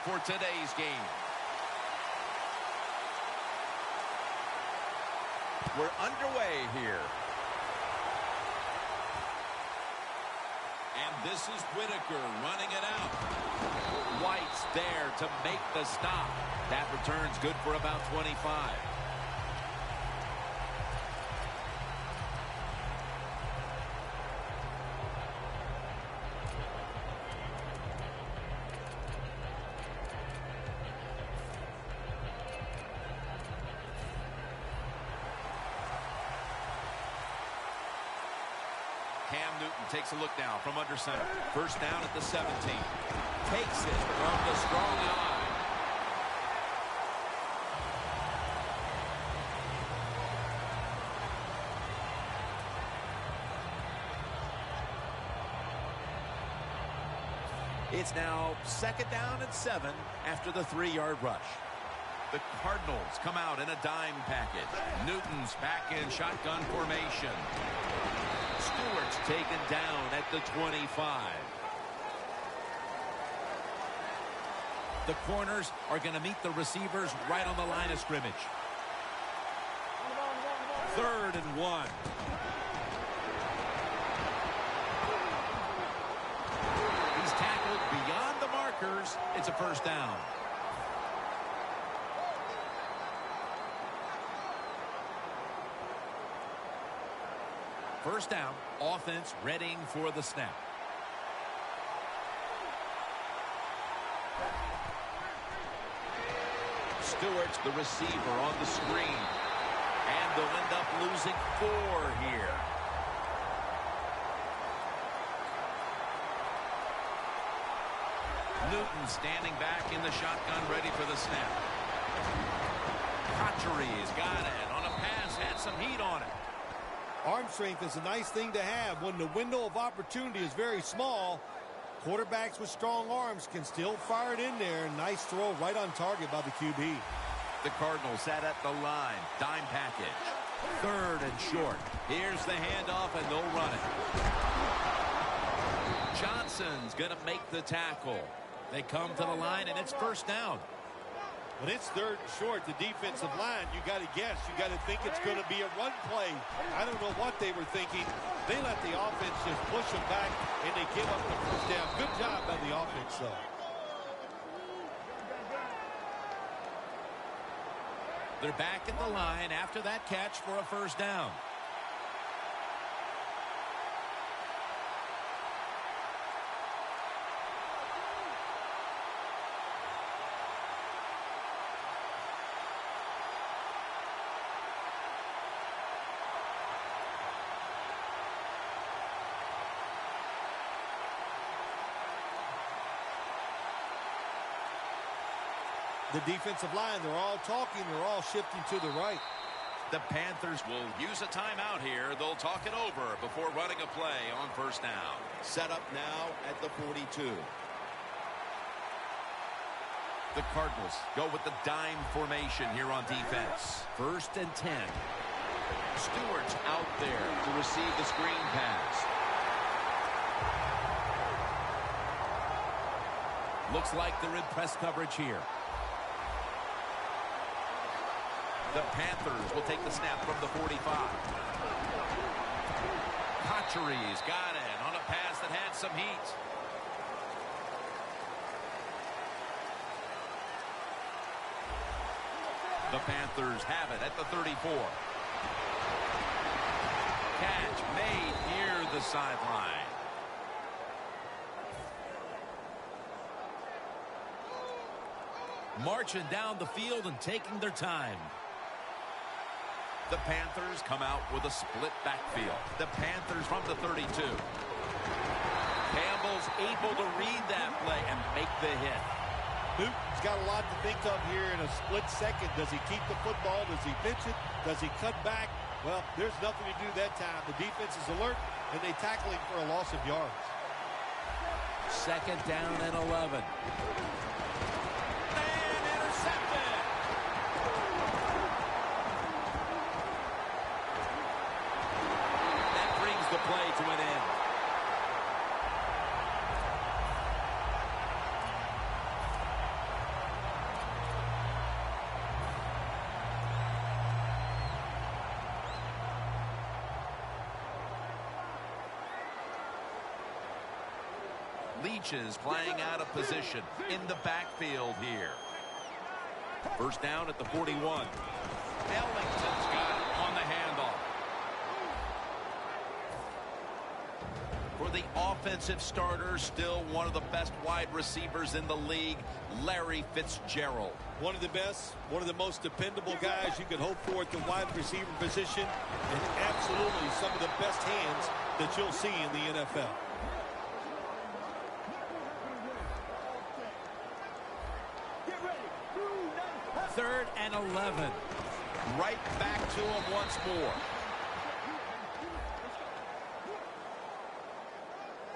for today's game. We're underway here. And this is Whitaker running it out. White's there to make the stop. That return's good for about 25. Cam Newton takes a look now from under center. First down at the 17. Takes it from the strong eye. It's now second down and 7 after the 3-yard rush. The Cardinals come out in a dime package. Newton's back in shotgun formation. Stewart's taken down at the 25. The corners are going to meet the receivers right on the line of scrimmage. 3rd and 1. He's tackled beyond the markers. It's a first down. First down, offense readying for the snap. Stewart's the receiver on the screen. And they'll end up losing 4 here. Newton standing back in the shotgun ready for the snap. Cotchery's got it on a pass, had some heat on it. Arm strength is a nice thing to have when the window of opportunity is very small. Quarterbacks with strong arms can still fire it in there. Nice throw right on target by the QB. The Cardinals sat at the line. Dime package. 3rd and short. Here's the handoff, and they'll run it. Johnson's going to make the tackle. They come to the line, and it's first down. When it's 3rd and short, the defensive line, you got to guess. You got to think it's going to be a run play. I don't know what they were thinking. They let the offense just push them back, and they give up the first down. Good job by the offense, though. They're back at the line after that catch for a first down. The defensive line, they're all talking. They're all shifting to the right. The Panthers will use a timeout here. They'll talk it over before running a play on first down. Set up now at the 42. The Cardinals go with the dime formation here on defense. 1st and 10. Stewart's out there to receive the screen pass. Looks like they're in press coverage here. The Panthers will take the snap from the 45. Cotchery's got it on a pass that had some heat. The Panthers have it at the 34. Catch made near the sideline. Marching down the field and taking their time. The Panthers come out with a split backfield. The Panthers from the 32. Campbell's able to read that play and make the hit. Newton's got a lot to think of here in a split second. Does he keep the football? Does he pitch it? Does he cut back? Well, there's nothing to do that time. The defense is alert, and they tackle him for a loss of yards. 2nd down and 11. Play to an end. Leaches playing out of position in the backfield here. First down at the 41. Ellington's got it on the handoff. For the offensive starter, still one of the best wide receivers in the league, Larry Fitzgerald. One of the best, one of the most dependable guys you could hope for at the wide receiver position, and absolutely some of the best hands that you'll see in the NFL. Third and 11. Right back to him once more.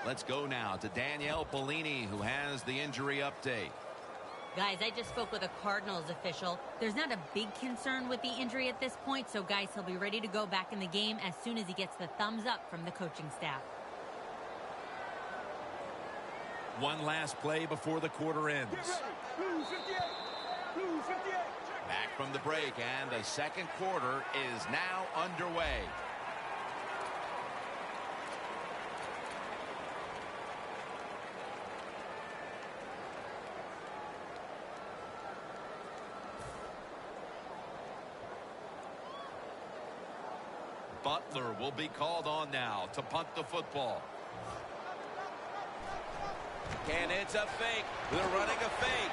Let's go now to Danielle Bellini, who has the injury update. Guys, I just spoke with a Cardinals official. There's not a big concern with the injury at this point, so guys, he'll be ready to go back in the game as soon as he gets the thumbs up from the coaching staff. One last play before the quarter ends. Back from the break, and the second quarter is now underway. Butler will be called on now to punt the football. And it's a fake. They're running a fake.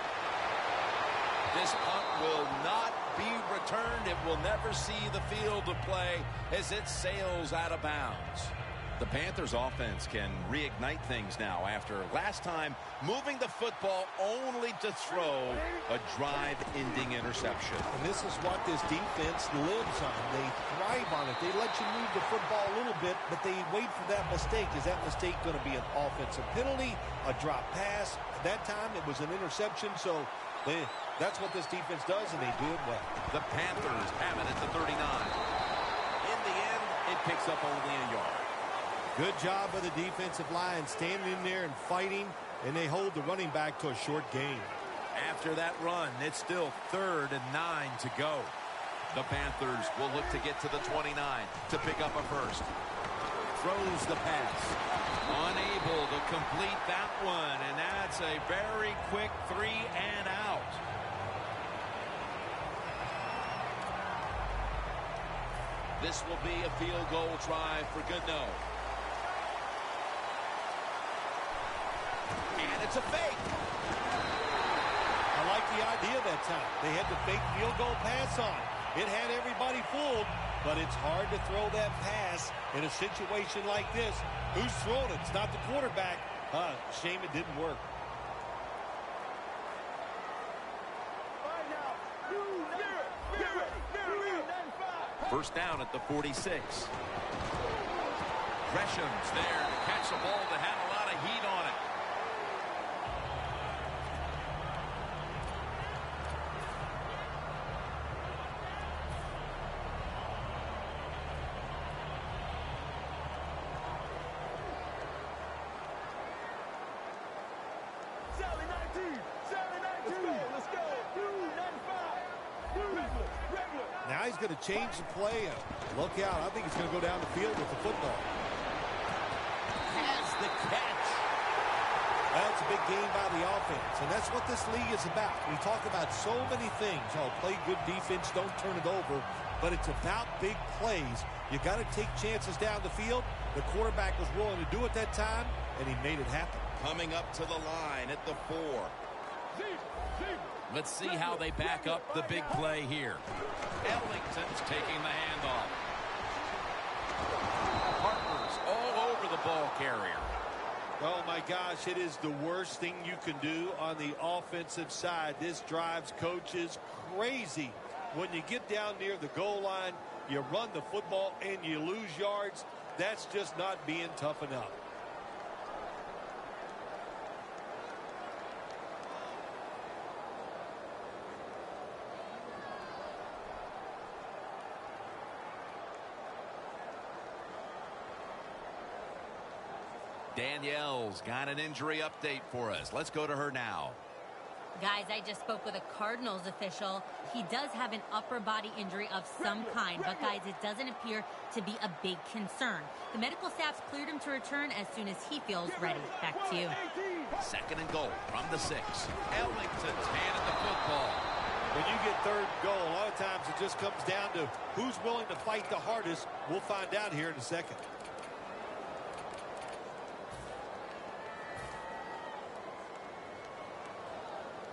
This punt will not be returned. It will never see the field of play as it sails out of bounds. The Panthers offense can reignite things now after last time moving the football only to throw a drive-ending interception. And this is what this defense lives on. They thrive on it. They let you move the football a little bit, but they wait for that mistake. Is that mistake going to be an offensive penalty, a drop pass? That time it was an interception, so that's what this defense does, and they do it well. The Panthers have it at the 39. In the end, it picks up only a yard. Good job by the defensive line standing in there and fighting, and they hold the running back to a short gain. After that run, it's still 3rd and 9 to go. The Panthers will look to get to the 29 to pick up a first. Throws the pass. Unable to complete that one, and that's a very quick 3 and out. This will be a field goal try for Goodnow. And it's a fake. I like the idea that time. They had the fake field goal pass on. It had everybody fooled, but it's hard to throw that pass in a situation like this. Who's throwing it? It's not the quarterback. Shame it didn't work. First down at the 46. Gresham's there to catch the ball that had a lot of heat on it. Now he's going to change the play. Look out. I think he's going to go down the field with the football. Has the catch. That's a big game by the offense, and that's what this league is about. We talk about so many things. Oh, play good defense, don't turn it over. But it's about big plays. You got to take chances down the field. The quarterback was willing to do it that time, and he made it happen. Coming up to the line at the 4. Let's see how they back up the big play here. Ellington's taking the handoff. Harper's all over the ball carrier. Oh, my gosh, it is the worst thing you can do on the offensive side. This drives coaches crazy. When you get down near the goal line, you run the football and you lose yards. That's just not being tough enough. Danielle's got an injury update for us. Let's go to her now. Guys, I just spoke with a Cardinals official. He does have an upper body injury of some kind, but guys, it doesn't appear to be a big concern. The medical staff's cleared him to return as soon as he feels ready. Back to you. Second and goal from the 6. Ellington's handed the football. When you get third and goal, a lot of times it just comes down to who's willing to fight the hardest. We'll find out here in a second.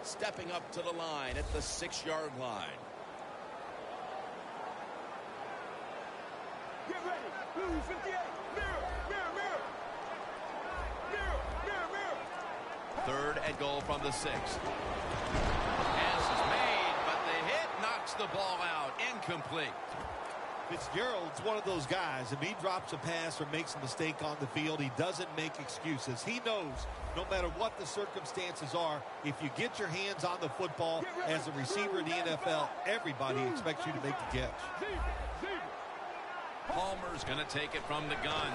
Stepping up to the line at the 6-yard line. Get ready. Blue 58. Mirror, mirror, mirror. Mirror, mirror, mirror. Third and goal from the 6. Pass is made, but the hit knocks the ball out. Incomplete. Fitzgerald's one of those guys. If he drops a pass or makes a mistake on the field, he doesn't make excuses. He knows no matter what the circumstances are, if you get your hands on the football as a receiver in the NFL, everybody expects you to make the catch. Palmer's going to take it from the gun.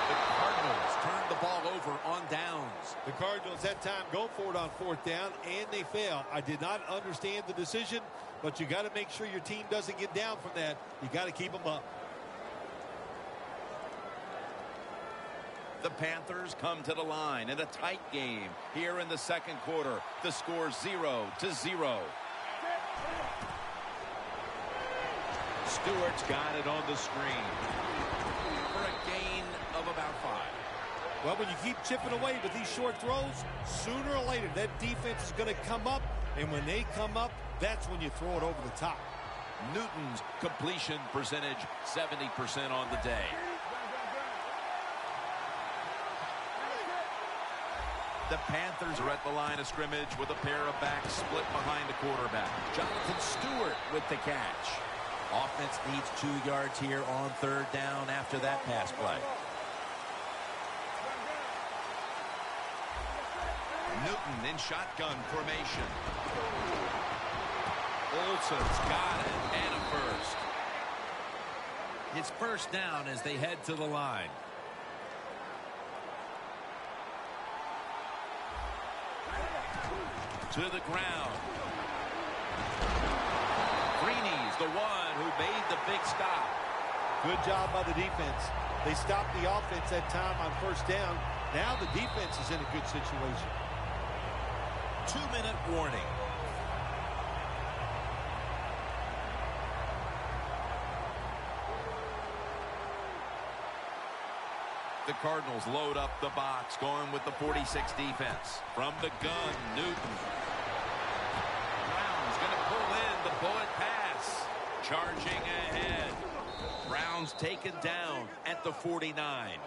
The Cardinals turn the ball over on downs. The Cardinals that time go for it on fourth down, and they fail. I did not understand the decision, but you got to make sure your team doesn't get down from that. You got to keep them up. The Panthers come to the line in a tight game here in the second quarter. The score 0-0. Stewart's got it on the screen for a gain of about 5. Well, when you keep chipping away with these short throws, sooner or later that defense is going to come up, and when they come up, that's when you throw it over the top. Newton's completion percentage 70% on the day. The Panthers are at the line of scrimmage with a pair of backs split behind the quarterback. Jonathan Stewart with the catch. Offense needs 2 yards here on third down after that pass play. Newton in shotgun formation. Olsen's got it, and a first. It's first down as they head to the line. To the ground. Greeny's the one who made the big stop. Good job by the defense. They stopped the offense that time on first down. Now the defense is in a good situation. 2-minute warning. The Cardinals load up the box, going with the 46 defense. From the gun, Newton. Brown's going to pull in the bullet pass. Charging ahead. Brown's taken down at the 49.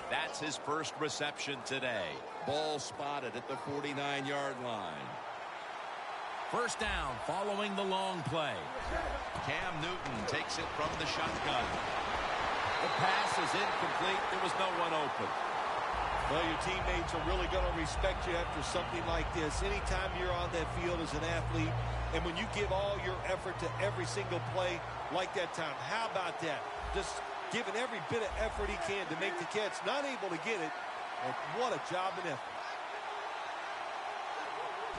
That's his first reception today. Ball spotted at the 49-yard line. First down following the long play. Cam Newton takes it from the shotgun. The pass is incomplete. There was no one open. Well, your teammates are really going to respect you after something like this. Anytime you're on that field as an athlete, and when you give all your effort to every single play like that time, how about that? Just giving every bit of effort he can to make the catch. Not able to get it, but what a job and effort.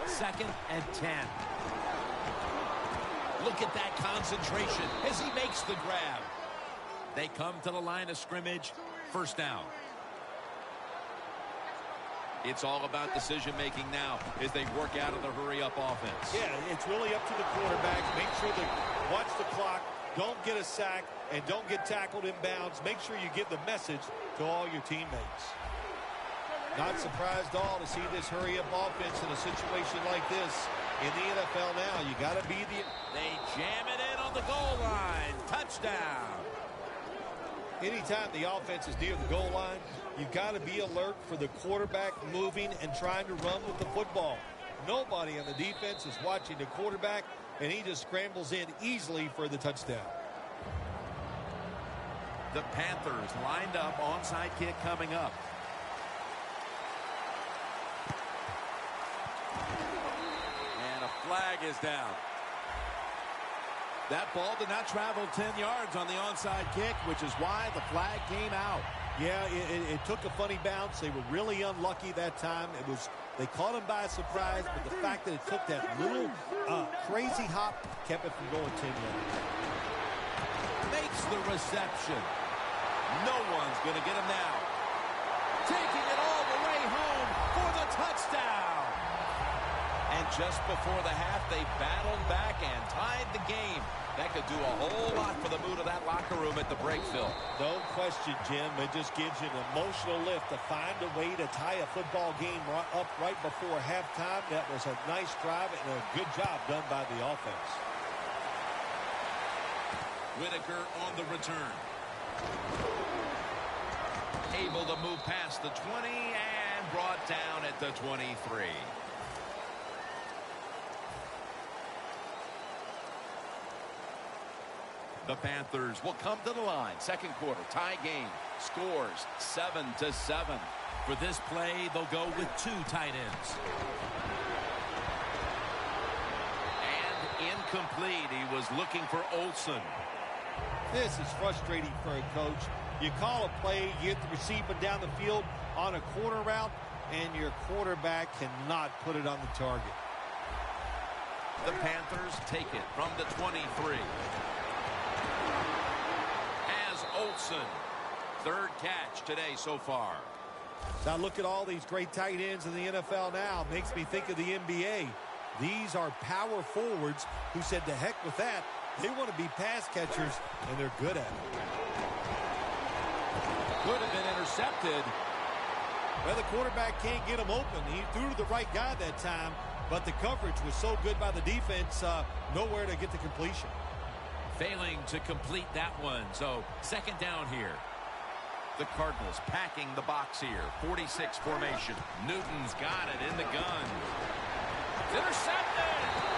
Second and 10. Look at that concentration as he makes the grab. They come to the line of scrimmage. First down. It's all about decision-making now as they work out of the hurry-up offense. Yeah, it's really up to the quarterback. Make sure to watch the clock. Don't get a sack and don't get tackled in bounds. Make sure you give the message to all your teammates. Not surprised at all to see this hurry-up offense in a situation like this in the NFL now. You got to be the... They jam it in on the goal line. Touchdown. Anytime the offense is near the goal line, you've got to be alert for the quarterback moving and trying to run with the football. Nobody on the defense is watching the quarterback, and he just scrambles in easily for the touchdown. The Panthers lined up, onside kick coming up. And a flag is down. That ball did not travel 10 yards on the onside kick, which is why the flag came out. Yeah, it took a funny bounce. They were really unlucky that time. They caught him by surprise, but the fact that it took that little crazy hop kept it from going 10 yards. Makes the reception. No one's going to get him now. Taking it all touchdown. And just before the half, they battled back and tied the game. That could do a whole lot for the mood of that locker room at the break, Phil. No question, Jim. It just gives you an emotional lift to find a way to tie a football game up right before halftime. That was a nice drive and a good job done by the offense. Whitaker on the return. Able to move past the 20 and brought down at the 23. The Panthers will come to the line. Second quarter, tie game. Scores 7-7. For this play, they'll go with 2 tight ends. And incomplete. He was looking for Olsen. This is frustrating for a coach. You call a play, you get the receiver down the field on a corner route, and your quarterback cannot put it on the target. The Panthers take it from the 23. Has Olsen. Third catch today so far. Now look at all these great tight ends in the NFL now. Makes me think of the NBA. These are power forwards who said to heck with that. They want to be pass catchers, and they're good at it. Could have been intercepted. Well, the quarterback can't get him open. He threw to the right guy that time, but the coverage was so good by the defense, nowhere to get the completion. Failing to complete that one, so second down here. The Cardinals packing the box here. 46 formation. Newton's got it in the gun. It's intercepted.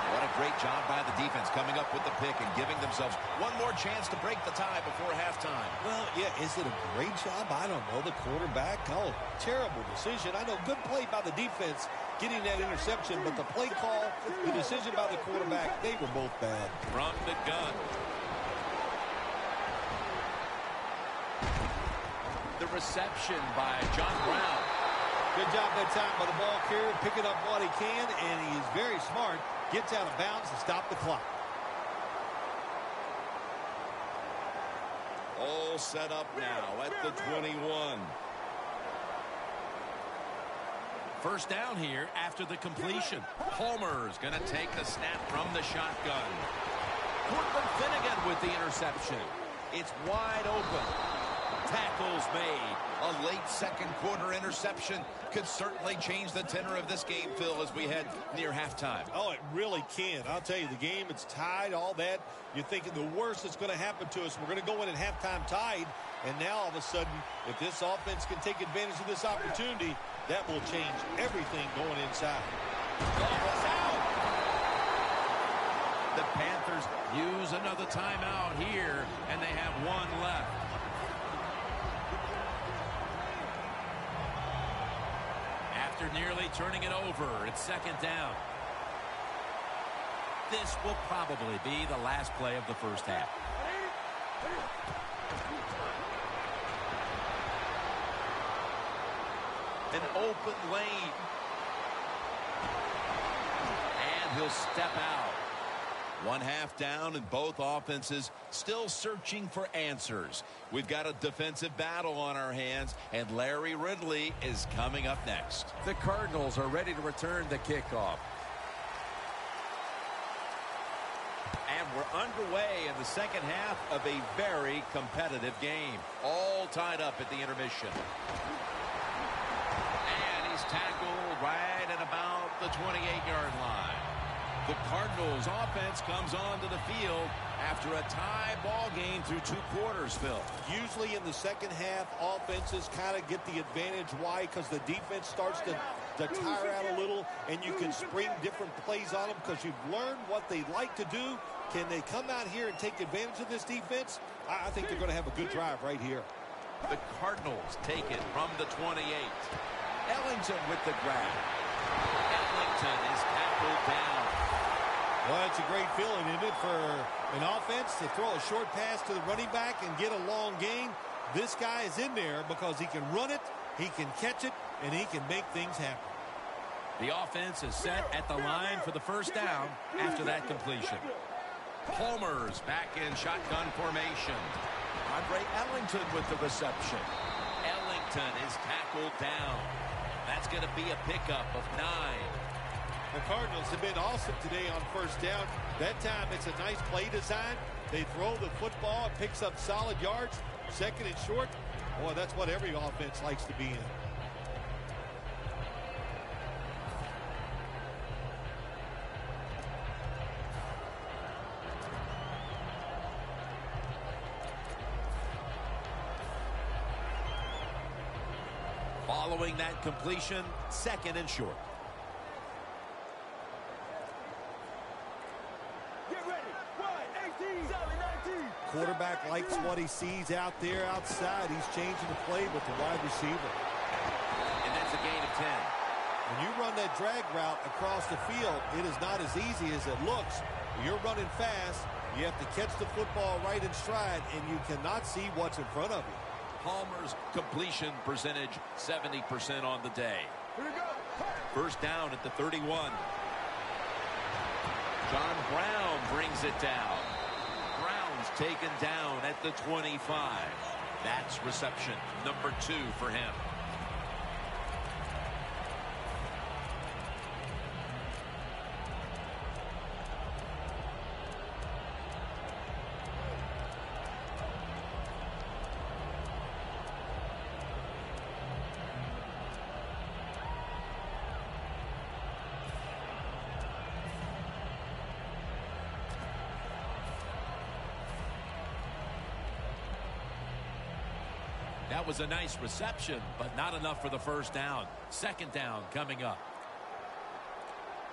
What a great job by the defense coming up with the pick and giving themselves one more chance to break the tie before halftime. Well, yeah, is it a great job? I don't know. The quarterback, terrible decision. I know, good play by the defense getting that interception, but the play call, the decision by the quarterback, they were both bad. From the gun. The reception by John Brown. Good job that time by the ball carrier, picking up what he can, and he is very smart. Gets out of bounds to stop the clock. All set up now at the 21. First down here after the completion. Palmer's going to take the snap from the shotgun. Cortland Finnegan with the interception. It's wide open. Tackles made. A late second quarter interception could certainly change the tenor of this game, Phil, as we head near halftime. Oh, it really can. I'll tell you, the game, it's tied, all that. You're thinking the worst that's going to happen to us. We're going to go in at halftime tied, and now all of a sudden, if this offense can take advantage of this opportunity, that will change everything going inside. The Panthers use another timeout here, and they have one left. After nearly turning it over, it's second down. This will probably be the last play of the first half. An open lane. And he'll step out. One half down, and both offenses still searching for answers. We've got a defensive battle on our hands, and Larry Ridley is coming up next. The Cardinals are ready to return the kickoff. And we're underway in the second half of a very competitive game. All tied up at the intermission. And he's tackled right at about the 28-yard line. The Cardinals offense comes onto the field after a tie ball game through 2 quarters, Phil. Usually in the second half, offenses kind of get the advantage. Why? Because the defense starts to tire out a little, and you can spring different plays on them because you've learned what they like to do. Can they come out here and take advantage of this defense? I think they're going to have a good drive right here. The Cardinals take it from the 28. Ellington with the grab. Ellington is tackled down. Well, it's a great feeling, isn't it, for an offense to throw a short pass to the running back and get a long gain. This guy is in there because he can run it, he can catch it, and he can make things happen. The offense is set at the line for the first down after that completion. Palmer's back in shotgun formation. Andre Ellington with the reception. Ellington is tackled down. That's going to be a pickup of 9. The Cardinals have been awesome today on first down. That time it's a nice play design. They throw the football. It picks up solid yards. Second and short. Boy, that's what every offense likes to be in. Following that completion, second and short. Get ready. 1, 18, 19. Quarterback likes what he sees out there outside. He's changing the play with the wide receiver. And that's a gain of 10. When you run that drag route across the field, it is not as easy as it looks. You're running fast. You have to catch the football right in stride, and you cannot see what's in front of you. Palmer's completion percentage, 70% on the day. Here we go. First down at the 31. John Brown brings it down. Brown's taken down at the 25. That's reception number 2 for him. That was a nice reception, but not enough for the first down. Second down coming up.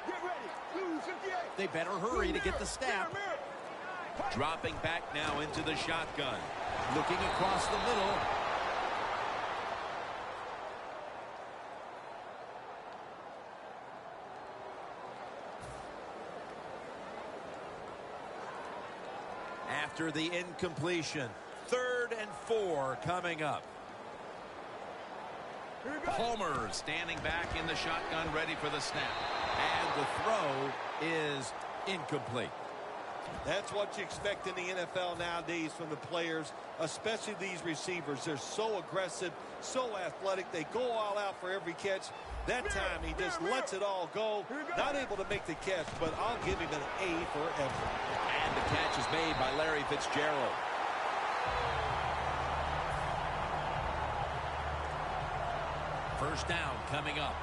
Get ready. Blue 58. They better hurry to get the snap. Dropping back now into the shotgun. Looking across the middle. After the incompletion, 3rd and 4 coming up. Palmer standing back in the shotgun, ready for the snap. And the throw is incomplete. That's what you expect in the NFL nowadays from the players, especially these receivers. They're so aggressive, so athletic. They go all out for every catch. That time he just lets it all go. Not able to make the catch, but I'll give him an A for effort. And the catch is made by Larry Fitzgerald. First down coming up.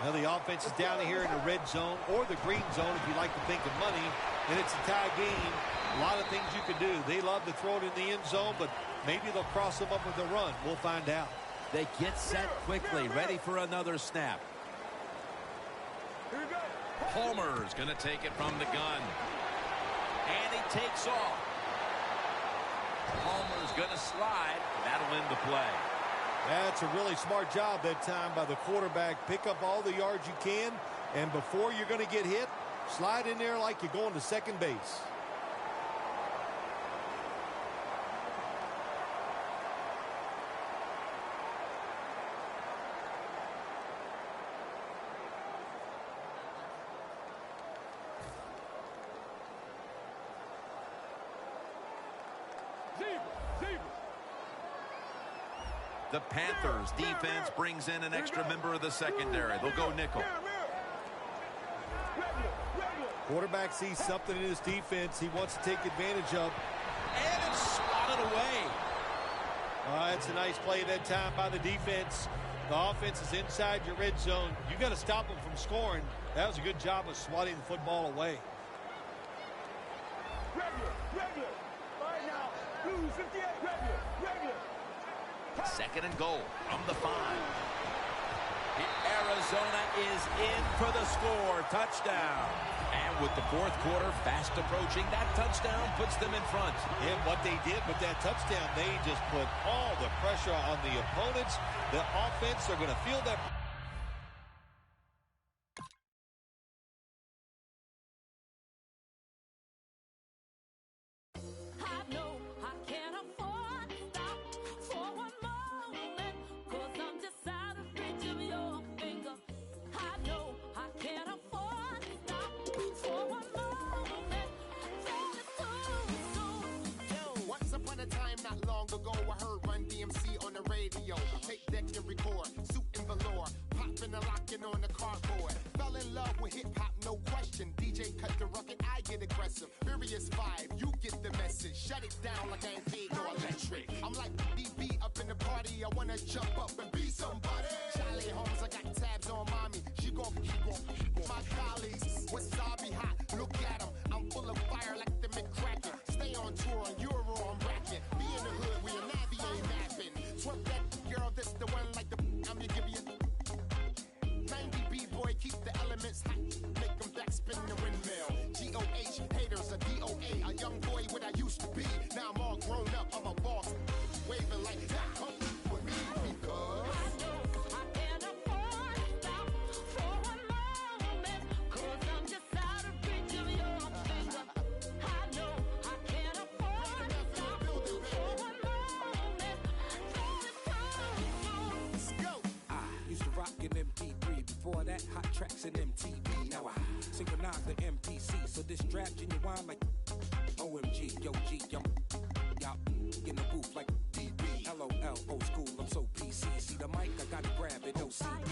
Now the offense is down here in the red zone or the green zone if you like to think of money, and it's a tie game. A lot of things you can do. They love to throw it in the end zone, but maybe they'll cross them up with a run. We'll find out. They get set quickly, ready for another snap. Palmer's going to take it from the gun. And he takes off. Palmer's going to slide. That'll end the play. That's a really smart job that time by the quarterback. Pick up all the yards you can, and before you're going to get hit, slide in there like you're going to second base. The Panthers defense brings in an extra member of the secondary. They'll go nickel. Quarterback sees something in his defense he wants to take advantage of. And it's swatted away. It's a nice play that time by the defense. The offense is inside your red zone. You got to stop them from scoring. That was a good job of swatting the football away. Regular. All right now, Blue 58. Regular. Second and goal from the 5. Arizona is in for the score. Touchdown. And with the fourth quarter fast approaching, that touchdown puts them in front. And what they did with that touchdown, they just put all the pressure on the opponents. The offense are going to feel that. Time not long ago, I heard Run DMC on the radio. Tape deck and record, suit and velour, popping and locking on the cardboard. Fell in love with hip hop, no question. DJ cut the rocket, I get aggressive. Furious vibe, you get the message. Shut it down like I ain't paid no electric. I'm like DB up in the party, I wanna jump up and be somebody. Charlie Holmes, I got tabs on mommy. She gon' my colleagues. Wasabi hot, look at them. I'm full of fire like the McCracken. Stay on tour on Euro, I'm racking. Be in the hood, we a Navy ain't mapping. Twerk that girl, this the one like the I'm gonna give you 90 B-boy, keep the elements hot. Make them back spin the windmill. G-O-H, haters a D-O-A. A young boy what I used to be. Now I'm all grown up, I'm a boss. Waving like that, come with me because MP3. Before that, hot tracks and MTV. Now I synchronize the MPC, so this strap genuine like OMG, yo G, yo in the booth like DB. LOL, old school, I'm so PC. See the mic, I gotta grab it, no CD.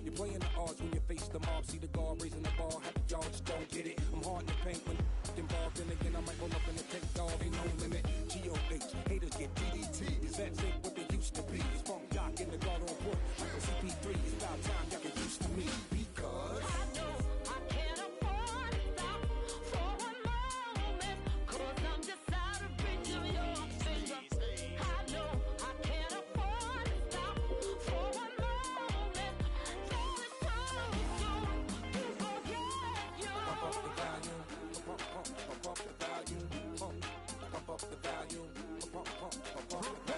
You're playing the odds when you face the mob. See the guard raising the bar, happy y'all just don't get it. I'm hard in the paint when involved, and again I might roll up in the tank dog, ain't no limit. G-O-H, haters get DDT. Is that ain't what they used to be? It's funk jock in the guard on port. Like a CP3, it's about time y'all get used to me. Because I know I can't afford to stop for one moment. Cause I'm just out of reach of your finger. I know I can't afford to stop for one moment. Though it's time to forget you. Pump up the volume, pump up the volume, pump up the volume, pump up the